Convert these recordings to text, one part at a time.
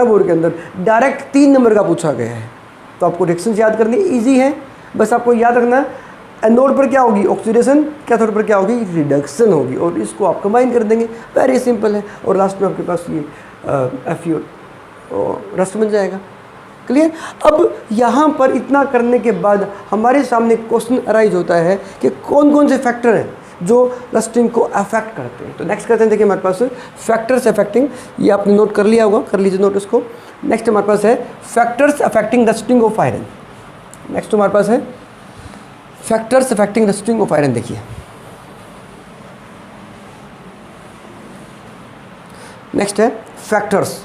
Board के अंदर direct 3 number का पूछा गया है, तो आपको रिएक्शंस याद करनी ईजी है। बस आपको याद रखना एनोड पर क्या होगी ऑक्सीडेशन, कैथोड पर क्या होगी रिडक्शन होगी, और इसको आप कंबाइन कर देंगे, वेरी सिंपल है, और लास्ट में आपके पास ये FeO रस्ट बन जाएगा। क्लियर। अब यहाँ पर इतना करने के बाद हमारे सामने क्वेश्चन अराइज होता है कि कौन कौन से फैक्टर हैं जो रस्टिंग को अफेक्ट करते हैं। तो नेक्स्ट करते हैं, देखिए हमारे पास फैक्टर्स अफेक्टिंग, ये आपने नोट कर लिया होगा, कर लीजिए नोट इसको। नेक्स्ट हमारे पास है factors affecting rusting of iron. Next हमारे पास है factors affecting rusting of iron. देखिए नेक्स्ट है फैक्टर्स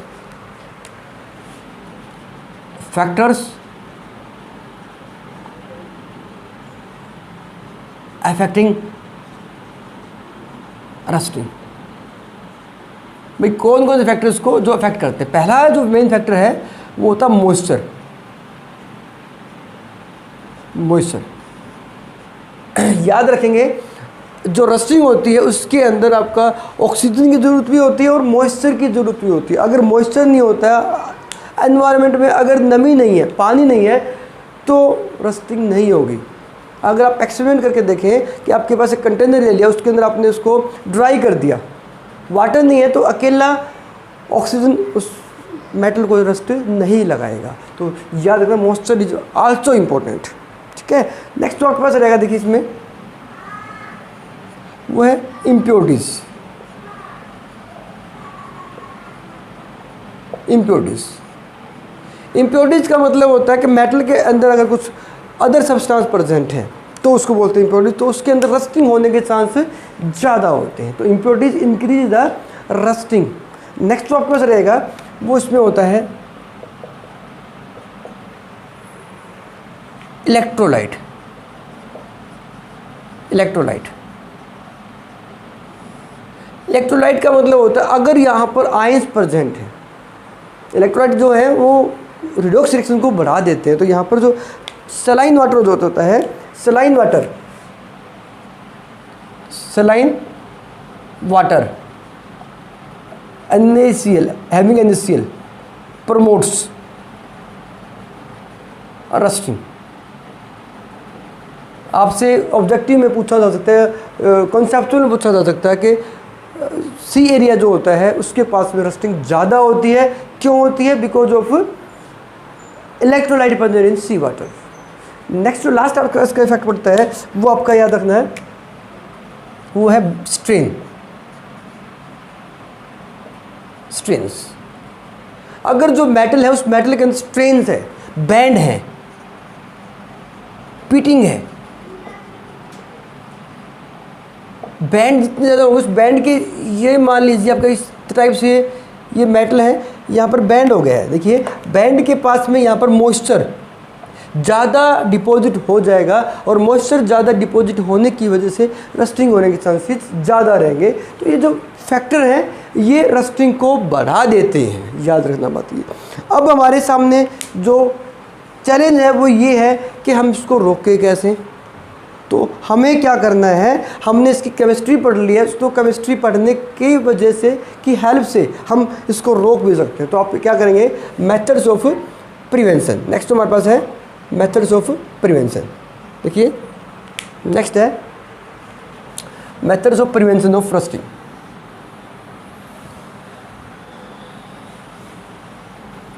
अफेक्टिंग रस्टिंग। भाई कौन कौन से फैक्टर्स को जो अफेक्ट करते हैं। पहला जो मेन फैक्टर है वो होता है मॉइस्चर। याद रखेंगे जो रस्टिंग होती है उसके अंदर आपका ऑक्सीजन की ज़रूरत भी होती है और मॉइस्चर की ज़रूरत भी होती है। अगर मॉइस्चर नहीं होता है एनवायरनमेंट में, अगर नमी नहीं है, पानी नहीं है, तो रस्टिंग नहीं होगी। अगर आप एक्सपेरिमेंट करके देखें कि आपके पास एक कंटेनर ले लिया, उसके अंदर आपने उसको ड्राई कर दिया, वाटर नहीं है, तो अकेला ऑक्सीजन उस मेटल को रस्ट नहीं लगाएगा। तो याद रखना मॉइस्चर इज आल्सो इम्पोर्टेंट। ठीक है। नेक्स्ट जो आपके पास रहेगा, देखिए इसमें वो है इम्प्योरिटीज। इम्प्योरिटीज का मतलब होता है कि मेटल के अंदर अगर कुछ अदर सब्सटेंस प्रेजेंट है तो उसको बोलते हैं इम्प्योरिटीज, तो उसके अंदर रस्टिंग होने के चांस ज़्यादा होते हैं। तो impurities increase the rusting. Next जो आपके पास रहेगा वो इसमें होता है इलेक्ट्रोलाइट। इलेक्ट्रोलाइट का मतलब होता है अगर यहाँ पर आयंस प्रेजेंट है, इलेक्ट्रोलाइट जो है वो रिडॉक्स रिएक्शन को बढ़ा देते हैं। तो यहाँ पर जो सलाइन वाटर जो होता है, saline water NaCl having NaCl promotes rusting. आपसे ऑब्जेक्टिव में पूछा जा सकता है, कॉन्सेप्चुअल में पूछा जा सकता है कि सी एरिया जो होता है उसके पास में रस्टिंग ज़्यादा होती है। क्यों होती है? Because of electrolyte present in sea water. Next जो लास्ट आपका इसका इफेक्ट पड़ता है वो आपका याद रखना है, वो है स्ट्रेन्स। अगर जो मेटल है उस मेटल के अंदर स्ट्रेन्स है, बैंड है, पीटिंग है, बैंड जितने ज़्यादा होंगे उस बैंड के, ये मान लीजिए आपका इस टाइप से ये मेटल है, यहाँ पर बैंड हो गया है। देखिए बैंड के पास में यहाँ पर मॉइस्चर ज़्यादा डिपॉजिट हो जाएगा और मॉइस्चर ज़्यादा डिपॉजिट होने की वजह से रस्टिंग होने के चांसेस ज़्यादा रहेंगे। तो ये जो फैक्टर हैं ये रस्टिंग को बढ़ा देते हैं, याद रखना बात ये। अब हमारे सामने जो चैलेंज है वो ये है कि हम इसको रोकें कैसे। तो हमें क्या करना है, हमने इसकी केमिस्ट्री पढ़ ली है, तो केमिस्ट्री पढ़ने की वजह से की हेल्प से हम इसको रोक भी सकते हैं। तो आप क्या करेंगे, मेथड्स ऑफ प्रिवेंशन। नेक्स्ट हमारे पास है मेथड्स ऑफ प्रिवेंशन। देखिए नेक्स्ट है methods of prevention of rusting.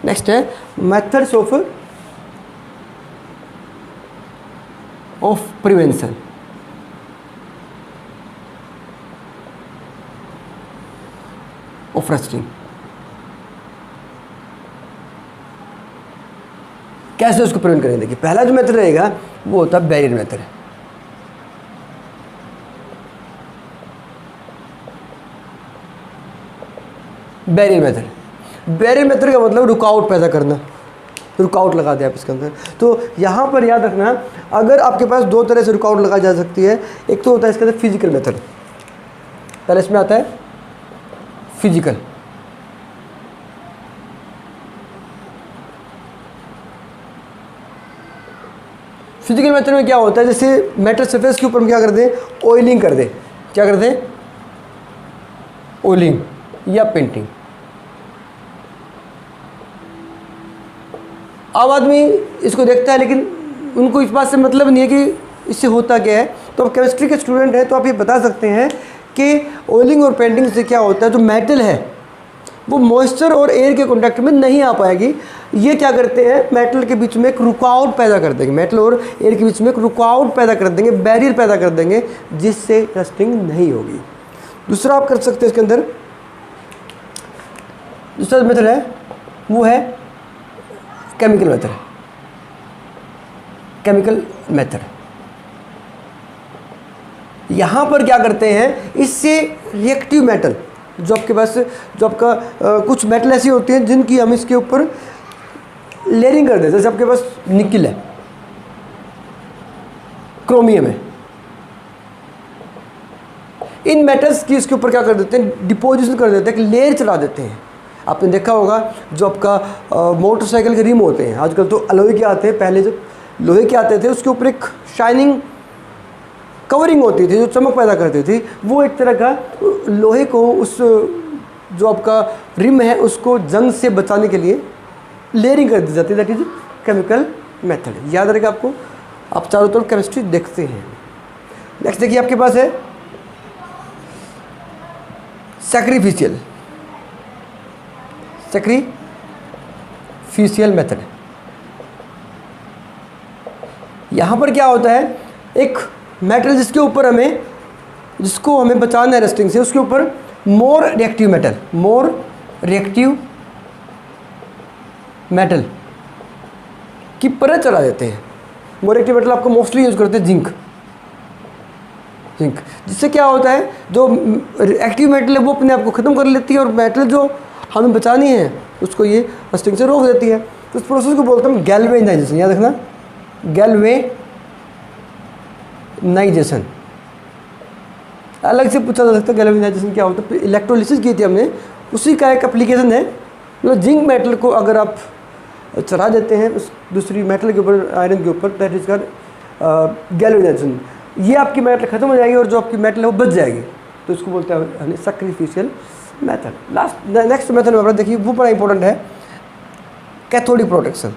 Next है methods of prevention. Of rusting. कैसे उसको प्रिवेंट करेंगे? देखिए पहला जो मेथड रहेगा वो होता है बैरियर मेथड। बैरियर मेथड का मतलब रुकावट पैदा करना, रुकावट लगा दिया आप इसके अंदर। तो यहाँ पर याद रखना, अगर आपके पास दो तरह से रुकावट लगाई जा सकती है। एक तो होता है इसके अंदर फिजिकल मेथड, पहले इसमें आता है फिजिकल। फिजिकल मेथड में क्या होता है, जैसे मेटल सरफेस के ऊपर हम क्या कर दें, ऑयलिंग कर दें। क्या कर दें? ऑयलिंग या पेंटिंग। आम आदमी इसको देखता है, लेकिन उनको इस बात से मतलब नहीं है कि इससे होता क्या है। तो आप केमिस्ट्री के स्टूडेंट हैं तो आप ये बता सकते हैं कि ऑयलिंग और पेंटिंग से क्या होता है, जो मेटल है वो मॉइस्चर और एयर के कॉन्टैक्ट में नहीं आ पाएगी। ये क्या करते हैं, मेटल के बीच में एक रुकावट पैदा कर देंगे, मेटल और एयर के बीच में एक रुकावट पैदा कर देंगे, बैरियर पैदा कर देंगे, जिससे रस्टिंग नहीं होगी। दूसरा आप कर सकते हैं इसके अंदर, दूसरा मेथड है वो है केमिकल मेथड। केमिकल मेथड यहाँ पर क्या करते हैं, इससे रिएक्टिव मेटल जो आपके पास, जो आपका कुछ मेटल ऐसी होती हैं जिनकी हम इसके ऊपर लेयरिंग कर देते हैं। जैसे आपके पास निकिल है, क्रोमियम है, इन मेटल्स की इसके ऊपर क्या कर देते हैं, डिपोजिशन कर देते हैं, एक लेयर चढ़ा देते हैं। आपने देखा होगा जो आपका मोटरसाइकिल के रिम होते हैं, आजकल तो लोहे के आते हैं, पहले जब लोहे के आते थे उसके ऊपर एक शाइनिंग कवरिंग होती थी जो चमक पैदा करती थी। वो एक तरह का लोहे को, उस जो आपका रिम है उसको जंग से बचाने के लिए लेयरिंग कर दी जाती है। That is chemical method. याद रखेगा आपको, आप चारों तरफ केमिस्ट्री देखते हैं। नेक्स्ट देखिए आपके पास है सैक्रिफिशियल मेथड। यहाँ पर क्या होता है, एक मेटल जिसको हमें बचाना है रस्टिंग से, उसके ऊपर मोर रिएक्टिव मेटल की परत चढ़ा देते हैं। मोर रिएक्टिव मेटल आपको मोस्टली यूज करते हैं जिंक, जिससे क्या होता है, जो एक्टिव मेटल है वो अपने आप को ख़त्म कर लेती है और मेटल जो हमें बचानी है उसको ये रस्टिंग से रोक देती है। तो उस प्रोसेस को बोलते हैं गैल्वेनाइजेशन। याद रखना, गैल्वेनाइजेशन अलग से पूछा जा सकता है। गैल्वेनाइजेशन क्या होता है, इलेक्ट्रोलिसिस की थी हमने, उसी का एक एप्लीकेशन है। मतलब जिंक मेटल को अगर आप चढ़ा देते हैं उस दूसरी मेटल के ऊपर, आयरन के ऊपर, दैट इज कॉल्ड गैल्वेनाइजेशन। ये आपकी मेटल ख़त्म हो जाएगी और जो आपकी मेटल है वो बच जाएगी, तो इसको बोलते हैं सैक्रिफिशियल मेथड। नेक्स्ट मेथड में देखिए वो बड़ा इंपॉर्टेंट है, कैथोडिक प्रोटेक्शन।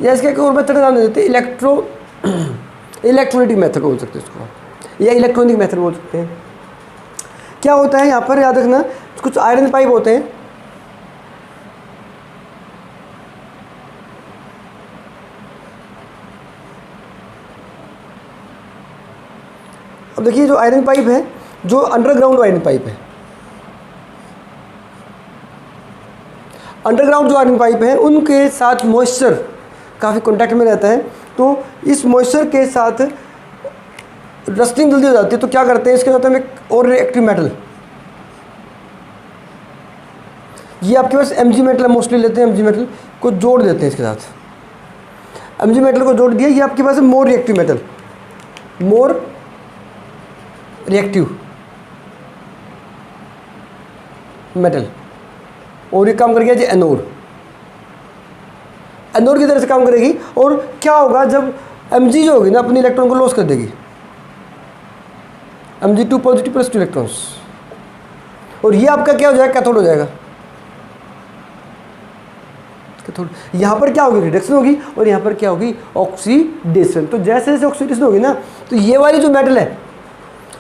या इसका एक और मेथड नाम देते हैं इलेक्ट्रोलिटिक मेथड बोल सकते हैं इसको, या इलेक्ट्रॉनिक मेथड बोल सकते हैं। क्या होता है यहाँ पर, याद रखना, कुछ आयरन पाइप होते हैं, अब देखिए जो आयरन पाइप है, जो अंडरग्राउंड आयरन पाइप है, अंडरग्राउंड जो आयरन पाइप है उनके साथ मॉइस्चर काफ़ी कांटेक्ट में रहता है, तो इस मॉइस्चर के साथ रस्टिंग जल्दी हो जाती है। तो क्या करते हैं, इसके साथ हम एक और रिएक्टिव मेटल, ये आपके पास Mg मेटल मोस्टली लेते हैं, Mg मेटल को जोड़ देते हैं इसके साथ। Mg मेटल को जोड़ दिया, ये आपके पास है मोर रिएक्टिव मेटल, और ये काम कर गया जी एनोड की तरह से काम करेगी। और क्या होगा, जब Mg जो होगी ना अपनी इलेक्ट्रॉन को लॉस कर देगी, Mg2 पॉजिटिव प्लस 2 इलेक्ट्रॉन्स, और ये आपका क्या हो जाएगा, कैथोड हो जाएगा। यहाँ पर क्या होगी, रिडक्शन होगी, और यहाँ पर क्या होगी, ऑक्सीडेशन। तो जैसे जैसे ऑक्सीडेशन होगी ना, तो ये वाली जो मेटल है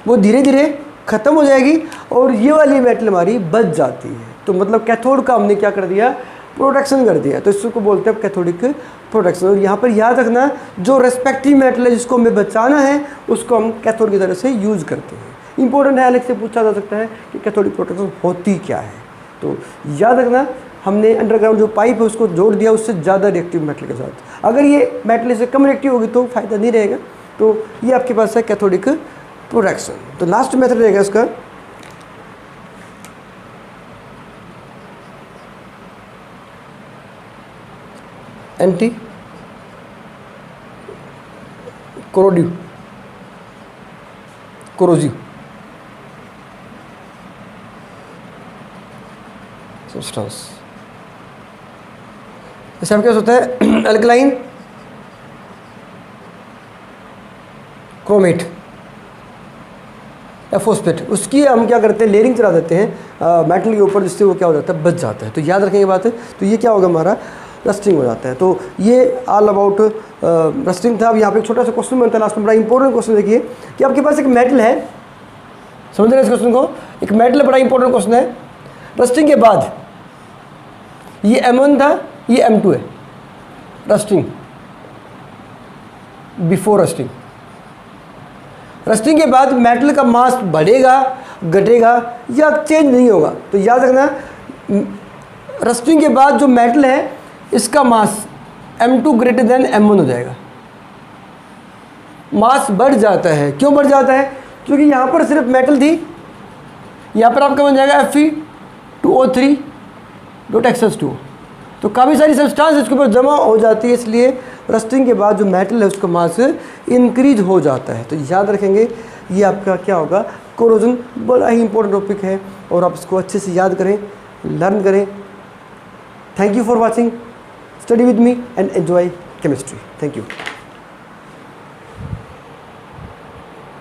वो धीरे धीरे ख़त्म हो जाएगी और ये वाली मेटल हमारी बच जाती है। तो मतलब कैथोड का हमने क्या कर दिया, प्रोटेक्शन कर दिया। तो इसको बोलते हैं कैथोडिक प्रोटेक्शन। और यहाँ पर याद रखना, जो रेस्पेक्टिव मेटल है जिसको हमें बचाना है उसको हम कैथोड की तरह से यूज़ करते हैं। इंपॉर्टेंट है, अलग से पूछा जा सकता है कि कैथोडिक प्रोटेक्शन होती क्या है। तो याद रखना, हमने अंडरग्राउंड जो पाइप है उसको जोड़ दिया उससे ज़्यादा रिएक्टिव मेटल के साथ। अगर ये मेटल से कम रिएक्टिव होगी तो फ़ायदा नहीं रहेगा। तो ये आपके पास है कैथोडिक प्रोटेक्शन। तो लास्ट मेथड रहेगा इसका एंटी कोरोजिव सब्सटेंस। जैसे आपके पास होता है अल्कलाइन क्रोमेट, फोस्फेट, उसकी हम क्या करते हैं, लेयरिंग चला देते हैं मेटल के ऊपर, जिससे वो क्या हो जाता है, बच जाता है। तो याद रखेंगे बात है। तो ये क्या होगा, हमारा रस्टिंग हो जाता है। तो ये ऑल अबाउट रस्टिंग था। अब यहाँ पे एक छोटा सा क्वेश्चन बनता है लास्ट में, बड़ा इंपॉर्टेंट क्वेश्चन। देखिए कि आपके पास एक मेटल है, समझ रहे हैं इस क्वेश्चन को, एक मेटल बड़ा इंपॉर्टेंट क्वेश्चन है। रस्टिंग के बाद ये M1 था, ये M2 है। रस्टिंग, बिफोर रस्टिंग, रस्टिंग के बाद मेटल का मास बढ़ेगा, घटेगा या चेंज नहीं होगा। तो याद रखना, रस्टिंग के बाद जो मेटल है इसका मास M2 ग्रेटर देन M1 हो जाएगा। मास बढ़ जाता है। क्यों बढ़ जाता है? क्योंकि यहाँ पर सिर्फ मेटल थी, यहाँ पर आपका बन जाएगा Fe2O3.X2। तो काफ़ी सारी सब्सटेंस इसके ऊपर जमा हो जाती है, इसलिए रस्टिंग के बाद जो मेटल है उसका मास इंक्रीज हो जाता है। तो याद रखेंगे, ये आपका क्या होगा, कोरोजन बड़ा ही इंपॉर्टेंट टॉपिक है और आप इसको अच्छे से याद करें, लर्न करें। Thank you for watching, study with me and enjoy chemistry. Thank you.